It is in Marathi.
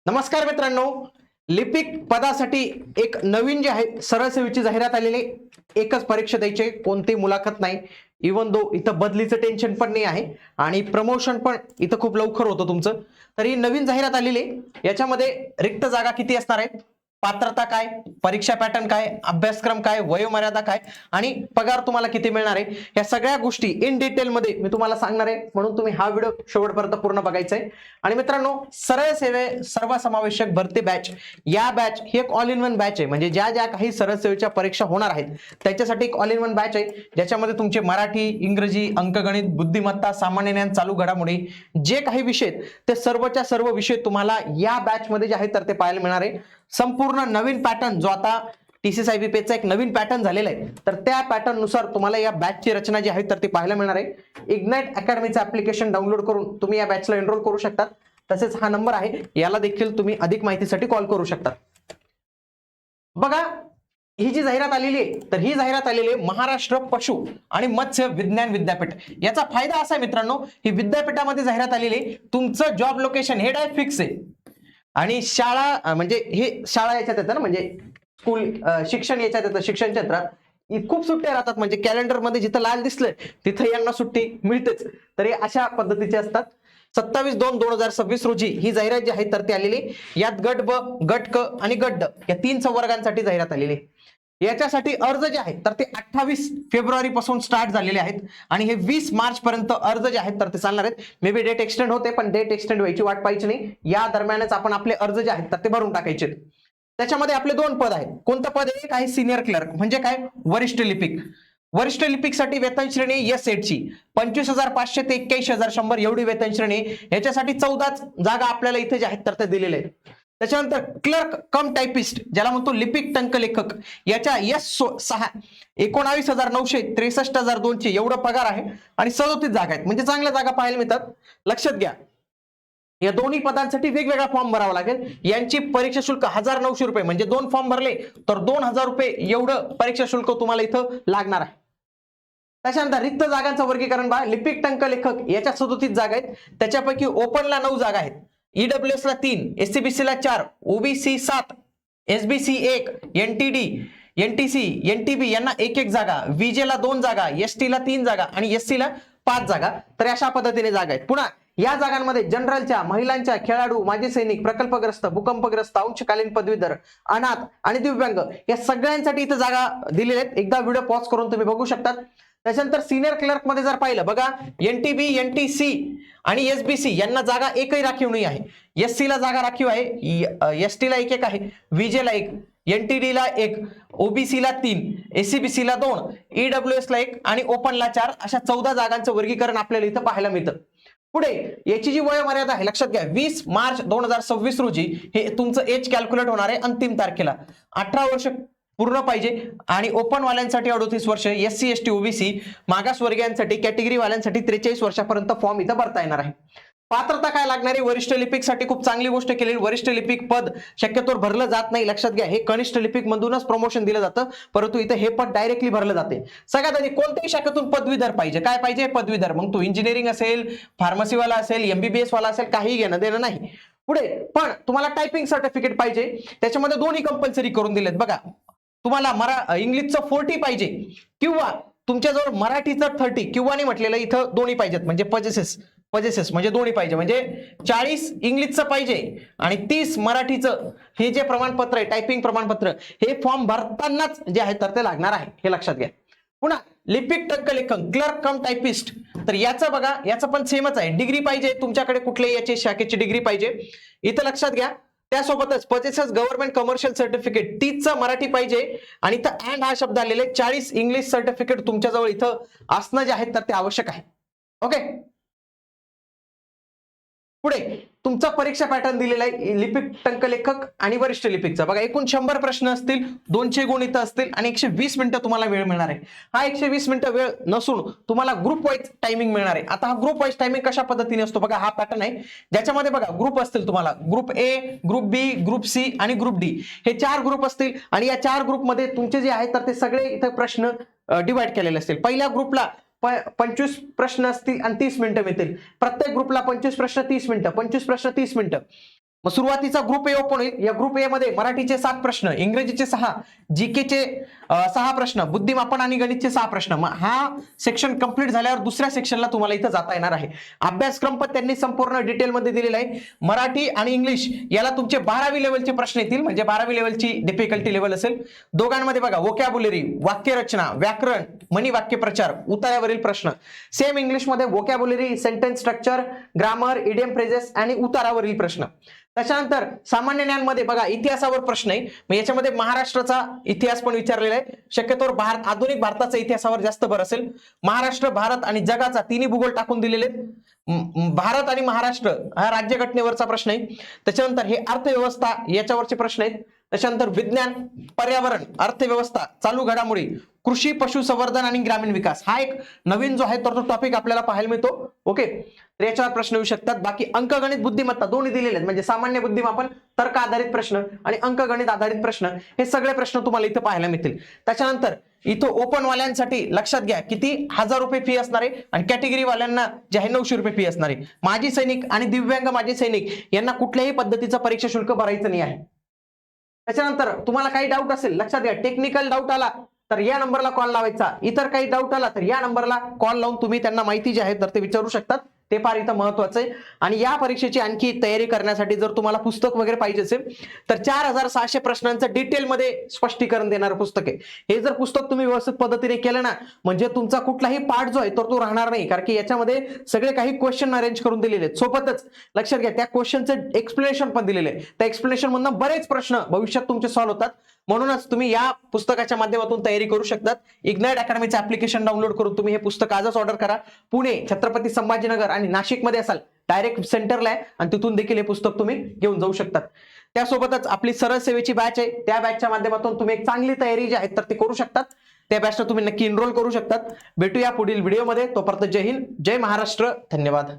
नमस्कार मित्रांनो, लिपिक पदासाठी एक नवीन जे आहे सरळ सेवेची जाहिरात आलेली आहे. एकच परीक्षा द्यायची आहे, कोणती मुलाखत नाही. इवन दो इथं बदलीचं टेन्शन पण नाही आहे आणि प्रमोशन पण इथं खूप लवकर होतं तुमचं. तर ही नवीन जाहिरात आलेली आहे. याच्यामध्ये रिक्त जागा किती असणार आहेत, पात्रता काय, परीक्षा पॅटर्न काय, अभ्यासक्रम काय, वयोमर्यादा काय आणि पगार तुम्हाला किती मिळणार आहे, या सगळ्या गोष्टी इन डिटेल मध्ये मी तुम्हाला सांगणार आहे. म्हणून तुम्ही हा व्हिडिओ शेवटपर्यंत पूर्ण बघायचा आहे. आणि मित्रांनो, सरळ सेवे सर्वसमावेशक भरती बॅच, या बॅच ही एक ऑल इन वन बॅच आहे. म्हणजे ज्या ज्या काही सरळ सेवेच्या परीक्षा होणार आहेत त्याच्यासाठी एक ऑल इन वन बॅच आहे, ज्याच्यामध्ये तुमचे मराठी, इंग्रजी, अंकगणित, बुद्धिमत्ता, सामान्य ज्ञान, चालू घडामोडी जे काही विषय आहेत ते सर्वच्या सर्व विषय तुम्हाला या बॅच मध्ये जे आहेत तर ते पाहायला मिळणार आहे. संपूर्ण नवीन पॅटर्न जो आता TCS-IBPSचा एक नवीन पॅटर्न झालेला आहे, तर त्या पॅटर्न नुसार तुम्हाला या बॅचची रचना जी आहे तर ती पाहायला मिळणार आहे. इग्नाइट अकॅडमीचं ऍप्लिकेशन डाउनलोड करून तुम्ही या बॅचला एनरोल करू शकता. तसेच हा नंबर आहे, याला देखील तुम्ही अधिक माहितीसाठी कॉल करू शकता. बघा, ही जी जाहिरात आलेली आहे तर ही जाहिरात आलेली आहे महाराष्ट्र पशु आणि मत्स्य विज्ञान विद्यापीठ. याचा फायदा असा आहे मित्रांनो, ही विद्यापीठामध्ये जाहिरात आलेली आहे, तुमचं जॉब लोकेशन हे डायरेक्ट फिक्स आहे. आणि शाळा म्हणजे हे शाळा याच्यात येतं ना, म्हणजे स्कूल शिक्षण याच्यात येतं, शिक्षण क्षेत्रात खूप सुट्ट्या राहतात. म्हणजे कॅलेंडर मध्ये जिथं लाल दिसलंय तिथं यांना सुट्टी मिळतेच. तर हे अशा पद्धतीचे असतात. 27/2/2026 रोजी ही जाहिरात जी आहे तर ती आलेली. यात गट ब, गट क आणि गट ड या 3 संवर्गांसाठी जाहिरात आलेली. याच्यासाठी अर्ज जे आहेत तर ते 28 फेब्रुवारी पासून स्टार्ट झालेले आहेत आणि हे 20 मार्च पर्यंत अर्ज जे आहेत तर ते चालणार आहेत. मे बी डेट एक्सटेंड होते, पण डेट एक्सटेंड व्हायची वाट पाहायची नाही. या दरम्यानच आपण आपले अर्ज जे आहेत तर ते भरून टाकायचे. त्याच्यामध्ये आपले 2 पद आहेत. कोणतं पद? एक आहे सिनियर क्लर्क, म्हणजे काय, वरिष्ठ लिपिक. वरिष्ठ लिपिकसाठी वेतन श्रेणी एस सेटची 25,500 ते 21,100 एवढी वेतन श्रेणी. याच्यासाठी 14 जागा आपल्याला इथे जे आहेत तर ते दिलेले आहेत. त्याच्यानंतर क्लर्क कम टायपिस्ट, ज्याला म्हणतो लिपिक टंकलेखक, याच्या S6 19,900 63,200 एवढा पगार आहे आणि 37 जागा आहेत. म्हणजे चांगल्या जागा पाहायला मिळतात. लक्षात घ्या, या दोन्ही पदांसाठी वेगवेगळा फॉर्म भरावा लागेल. यांची परीक्षा शुल्क 1,900 रुपये, म्हणजे 2 फॉर्म भरले तर 2,000 रुपये एवढं परीक्षा शुल्क तुम्हाला इथं लागणार आहे. त्याच्यानंतर रिक्त जागांचं वर्गीकरण बघा. लिपिक टंकलेखक याच्या 37 जागा आहेत. त्याच्यापैकी ओपनला 9 जागा आहेत, EWS ला 3, SCBC ला 4, OBC 7, SBC 1, NTD, NTC, NTB यांना 1-1 जागा, VJ ला 2 जागा, ST ला 3 जागा आणि SC ला 5 जागा. तर अशा पद्धतीने जागा आहेत. पुन्हा या जागांमध्ये जनरलच्या, महिलांच्या, खेळाडू, माजी सैनिक, प्रकल्पग्रस्त, भूकंपग्रस्त, अंशकालीन पदवीधर, अनाथ आणि दिव्यांग या सगळ्यांसाठी इथं जागा दिलेल्या आहेत. एकदा व्हिडिओ पॉज करून तुम्ही बघू शकता. त्याच्यानंतर सिनियर क्लर्क मध्ये जर पाहिलं बघा, NTB, NTC आणि SBC यांना जागा एकही राखीव नाही आहे. SC ला जागा राखीव आहे, ST ला 1-1 आहे, VJ ला 1, NTD ला 1, OBC ला 3, SCBC ला 2, EWS ला 1 आणि ओपन ला 4. अशा 14 जागांचं वर्गीकरण आपल्याला इथं पाहायला मिळतं. पुढे याची जी वयोमर्यादा आहे लक्षात घ्या, 20 मार्च 2026 रोजी हे तुमचं एज कॅल्क्युलेट होणार आहे. अंतिम तारखेला 18 वर्ष पूर्ण पाहिजे आणि ओपन वाल्यांसाठी 38 वर्ष, SC ST OBC मागासवर्गीयांसाठी, कॅटेगरी वाल्यांसाठी 43 वर्षापर्यंत फॉर्म इथं भरता येणार आहे. पात्रता काय लागणार आहे? वरिष्ठ लिपिकसाठी खूप चांगली गोष्ट केलेली. वरिष्ठ लिपिक पद शक्यतोवर भरलं जात नाही. लक्षात घ्या, हे कनिष्ठ लिपिक मधूनच प्रमोशन दिलं जातं, परंतु इथे हे पद डायरेक्टली भरलं जाते. सगळ्यात आधी कोणत्याही शाखेतून पदवीधर पाहिजे. काय पाहिजे? पदवीधर. मग तो इंजिनिअरिंग असेल, फार्मसीवाला असेल, MBBS वाला असेल, काही घेणं देणं नाही. पुढे पण तुम्हाला टायपिंग सर्टिफिकेट पाहिजे. त्याच्यामध्ये दोन्ही कंपल्सरी करून दिलेत बघा. तुम्हाला इंग्लिशचं 40 पाहिजे किंवा तुमच्याजवळ मराठीचं 30 किंवा नाही म्हटलेलं इथं दोन्ही पाहिजेत. म्हणजे पजेसेस म्हणजे दोन्ही पाहिजे. म्हणजे 40 इंग्लिशचं पाहिजे आणि 30 मराठीचं. हे जे प्रमाणपत्र आहे, टायपिंग प्रमाणपत्र, हे फॉर्म भरतानाच जे आहे तर ते लागणार आहे, हे लक्षात घ्या. पुन्हा लिपिक टंकलेखन, क्लर्क कम टायपिस्ट, तर याचं बघा, याचं पण सेमच आहे. डिग्री पाहिजे तुमच्याकडे, कुठल्याही याची शाखेची डिग्री पाहिजे इथं, लक्षात घ्या. त्यासोबतच पजेसेस गव्हर्नमेंट कमर्शियल सर्टिफिकेट 30चं मराठी पाहिजे आणि इथं अँड हा शब्द आलेले 40 इंग्लिश सर्टिफिकेट तुमच्याजवळ इथं असणं जे आहे तर ते आवश्यक आहे. ओके. पुढे तुमचा परीक्षा पॅटर्न दिलेला आहे लिपिक टंकलेखक आणि वरिष्ठ लिपिकचा. बघा, एकूण 100 प्रश्न असतील, 200 गुण इथं असतील आणि 120 मिनिटं तुम्हाला वेळ मिळणार आहे. हा 120 मिनिटं वेळ नसून तुम्हाला ग्रुप वाईज टायमिंग मिळणार आहे. आता हा ग्रुप वाईज टायमिंग कशा पद्धतीने असतो बघा, हा पॅटर्न आहे ज्याच्यामध्ये बघा ग्रुप असतील तुम्हाला, group A, group B, group C आणि ग्रुप D हे 4 ग्रुप असतील आणि या 4 ग्रुपमध्ये तुमचे जे आहेत तर ते सगळे इथं प्रश्न डिवाइड केलेले असतील. पहिल्या ग्रुपला 25 प्रश्न असतील आणि 30 मिनिटं मिळतील. प्रत्येक ग्रुपला 25 प्रश्न 30 मिनिटं, 25 प्रश्न 30 मिनिटं. मग सुरुवातीचा ग्रुप ए ओपन होईल. या ग्रुप ए मध्ये मराठीचे 7 प्रश्न, इंग्रजीचे 6, जीकेचे 6 प्रश्न, बुद्धिमापन आणि गणितचे 6 प्रश्न. मग हा सेक्शन कंप्लीट झाल्यावर दुसऱ्या सेक्शनला तुम्हाला इथं जाता येणार आहे. अभ्यासक्रम पण त्यांनी संपूर्ण डिटेलमध्ये दिलेला आहे. मराठी आणि इंग्लिश याला तुमचे 12वी लेवलचे प्रश्न येतील, म्हणजे 12वी लेवलची डिफिकल्टी लेवल असेल. दोघांमध्ये बघा वोकॅब्युलरी, वाक्यरचना, व्याकरण, म्हणी वाक्यप्रचार, उतार्यावरील प्रश्न. सेम इंग्लिशमध्ये vocabulary, sentence structure, grammar, idiom phrases आणि उतारावरील प्रश्न. त्याच्यानंतर सामान्य ज्ञान मध्ये बघा इतिहासावर प्रश्न आहे. मग याच्यामध्ये महाराष्ट्राचा इतिहास पण विचारलेला आहे. शक्यतोवर आधुनिक भारताचा इतिहासावर जास्त भर असेल. महाराष्ट्र, भारत आणि जगाचा तिन्ही भूगोल टाकून दिलेले आहेत. भारत आणि महाराष्ट्र हा राज्यघटनेवरचा प्रश्न आहे. त्याच्यानंतर हे अर्थव्यवस्था याच्यावरचे प्रश्न आहेत. त्याच्यानंतर विज्ञान, पर्यावरण, अर्थव्यवस्था, चालू घडामोडी, कृषी, पशुसंवर्धन आणि ग्रामीण विकास हा एक नवीन जो आहे तर तो टॉपिक आपल्याला पाहायला मिळतो. ओके, तर याच्यावर प्रश्न येऊ शकतात. बाकी अंकगणित, बुद्धिमत्ता दोन्ही दिलेले आहेत, म्हणजे सामान्य बुद्धिमापन, तर्क आधारित प्रश्न आणि अंकगणित आधारित प्रश्न, हे सगळे प्रश्न तुम्हाला इथे पाहायला मिळतील. त्याच्यानंतर इथं ओपन वाल्यांसाठी लक्षात घ्या किती 1000 रुपये फी असणार आहे आणि कॅटेगरी वाल्यांना जे आहे 900 रुपये फी असणार आहे. माजी सैनिक आणि दिव्यांग माजी सैनिक यांना कुठल्याही पद्धतीचं परीक्षा शुल्क भरायचं नाही आहे. त्याच्यानंतर तुम्हाला काही डाऊट असेल, लक्षात घ्या, टेक्निकल डाऊट आला तर या नंबरला कॉल लावायचा. इतर काही डाऊट आला तर या नंबरला कॉल लावून तुम्ही त्यांना माहिती जी आहे तर ते विचारू शकतात. ते फार इथं महत्वाचं आहे. आणि या परीक्षेची आणखी तयारी करण्यासाठी जर तुम्हाला पुस्तक वगैरे पाहिजे असेल तर 4600 प्रश्नांचं डिटेलमध्ये स्पष्टीकरण देणारं पुस्तक आहे. हे जर पुस्तक तुम्ही व्यवस्थित पद्धतीने केलं ना, म्हणजे तुमचा कुठलाही पार्ट जो आहे तर तो राहणार नाही, कारण की याच्यामध्ये सगळे काही क्वेश्चन अरेंज करून दिलेले आहेत. सोबतच लक्षात घ्या त्या क्वेश्चनचं एक्सप्लेनेशन पण दिलेलं आहे. त्या एक्सप्लेनेशन मधून बरेच प्रश्न भविष्यात तुमचे सॉल्व्ह होतात. म्हणूनच तुम्ही या पुस्तकाच्या माध्यमातून तयारी करू शकतात. इग्नाइट अकॅडमीचं ऍप्लिकेशन डाउनलोड करून तुम्ही हे पुस्तक आजच ऑर्डर करा. पुणे, छत्रपती संभाजीनगर आणि नाशिकमध्ये असाल डायरेक्ट सेंटरला आहे आणि तिथून देखील हे पुस्तक तुम्ही घेऊन जाऊ शकतात. त्यासोबतच आपली सरळ सेवेची बॅच आहे, त्या बॅचच्या माध्यमातून तुम्ही एक चांगली तयारी जी आहे तर ती करू शकतात. त्या बॅचला तुम्ही नक्की एनरोल करू शकतात. भेटूया पुढील व्हिडिओमध्ये. तोपर्यंत जय हिंद, जय महाराष्ट्र, धन्यवाद.